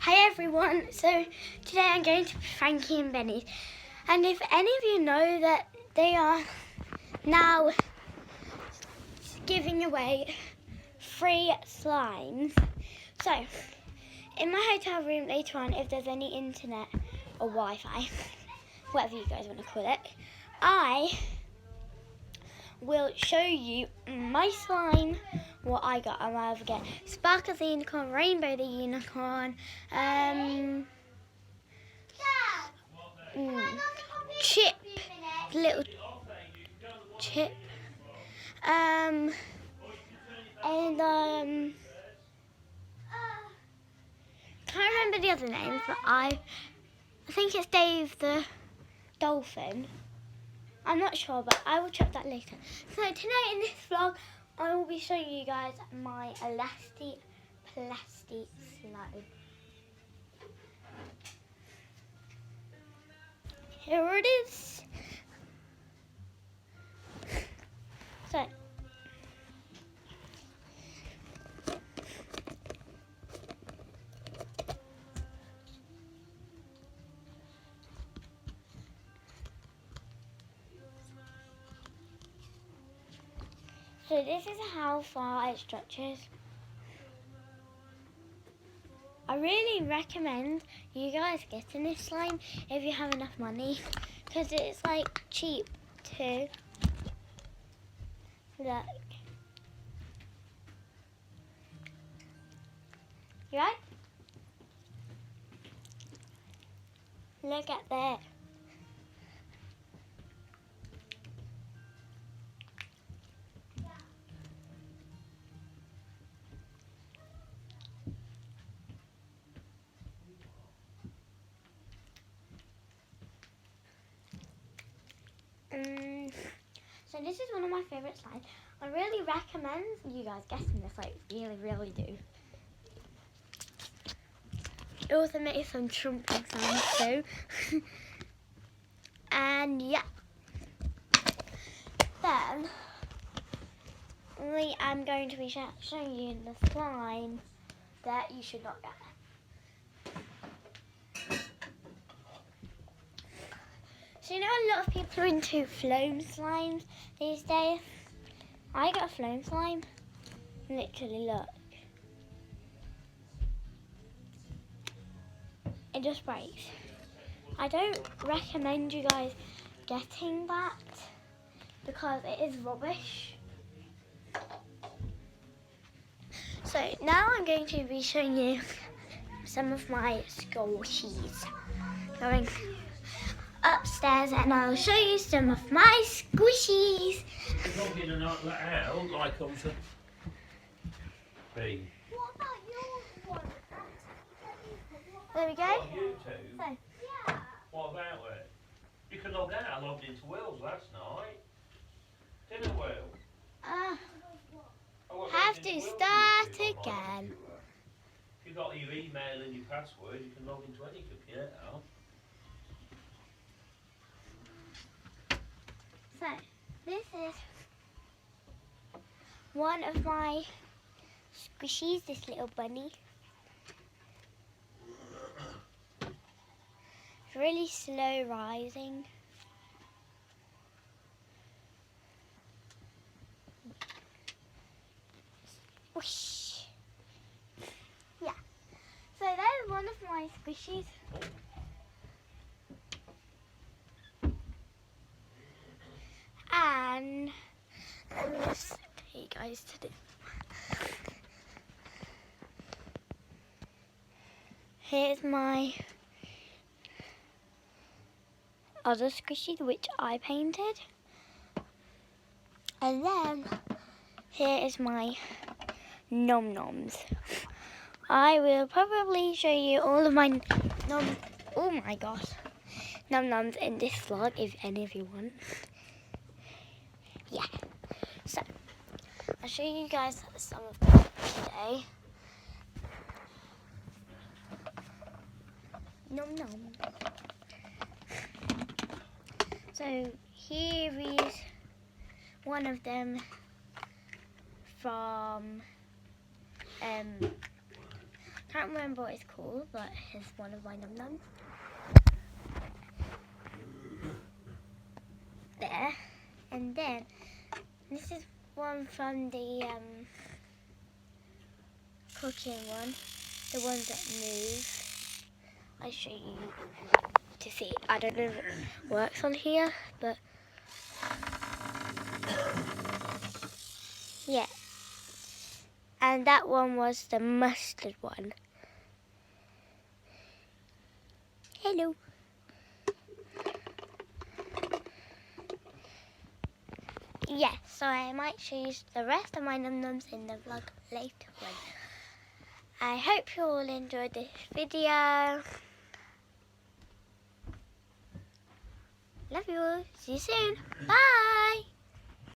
Hi everyone, so today I'm going to Frankie and Benny's, and if any of you know that they are now giving away free slimes. So in my hotel room later on, if there's any internet or Wi-Fi, whatever you guys want to call it, I will show you my slime, what I got. I'll either get Sparkle the Unicorn, Rainbow the Unicorn, Chip, little Chip, and can't remember the other names, but I think it's Dave the Dolphin. I'm not sure, but I will check that later. So tonight in this vlog, I will be showing you guys my elastic plastic slime. Here it is. So this is how far it stretches. I really recommend you guys getting this slime if you have enough money, because it's like cheap too. Look. You right? Look at that. So this is one of my favourite slimes. I really recommend you guys getting this, like really do. It also makes some trumping sounds too. And yeah. Then I'm going to be showing you the slime that you should not get. So you know a lot of people are into foam slimes these days. I got a foam slime. Literally, look. It just breaks. I don't recommend you guys getting that because it is rubbish. So now I'm going to be showing you some of my squishies. Going upstairs and I'll show you some of my squishies. Log in and not let out like on to B. What about your one? There we go. What, YouTube? So, yeah. What about it? You can log out. I logged into Will's last night. Didn't Will? Have to start again. If you've got your email and your password, you can log into any computer. So, this is one of my squishies, this little bunny. It's really slow rising. Whoosh. Yeah. So that is one of my squishies. And let me just tell you guys to do. Here's my other squishy which I painted. And then here is my nom noms. I will probably show you all of my nom noms in this vlog if any of you want. Yeah. So I'll show you guys some of them today. Nom nom. So here is one of them Can't remember what it's called, but it's one of my num-nums. There. And then, this is one from the cooking one. The ones that move. I'll show you to see. I don't know if it works on here, but yeah. And that one was the mustard one. Hello. Yeah, so I might choose the rest of my num-nums in the vlog later on. I hope you all enjoyed this video. Love you all. See you soon. Bye.